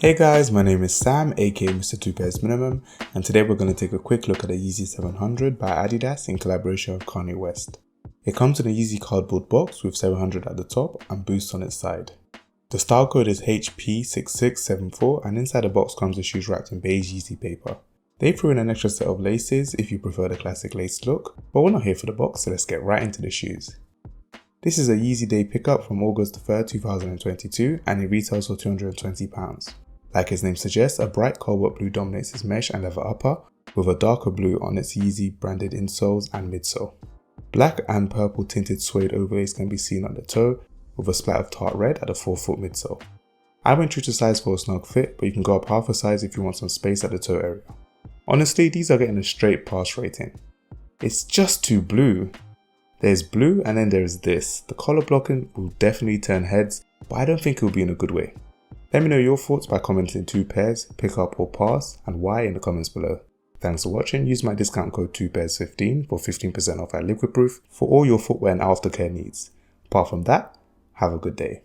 Hey guys, my name is Sam, aka Mr. Two Pairs Minimum, and today we're going to take a quick look at the Yeezy 700 by Adidas in collaboration with Kanye West. It comes in a Yeezy cardboard box with 700 at the top and boost on its side. The style code is HP6674 and inside the box comes the shoes wrapped in beige Yeezy paper. They threw in an extra set of laces if you prefer the classic laced look, but we're not here for the box, so let's get right into the shoes. This is a Yeezy Day pickup from August 3rd, 2022 and it retails for £220. Like its name suggests, a bright cobalt blue dominates its mesh and leather upper, with a darker blue on its Yeezy branded insoles and midsole. Black and purple tinted suede overlays can be seen on the toe, with a splat of tart red at the forefoot midsole. I went true to size for a snug fit, but you can go up half a size if you want some space at the toe area. Honestly, these are getting a straight pass rating. It's just too blue. There's blue and then there's this. The color blocking will definitely turn heads, but I don't think it will be in a good way. Let me know your thoughts by commenting 2 pairs, pick up or pass, and why in the comments below. Thanks for watching. Use my discount code 2pairs15 for 15% off at Liquid Proof for all your footwear and aftercare needs. Apart from that, have a good day.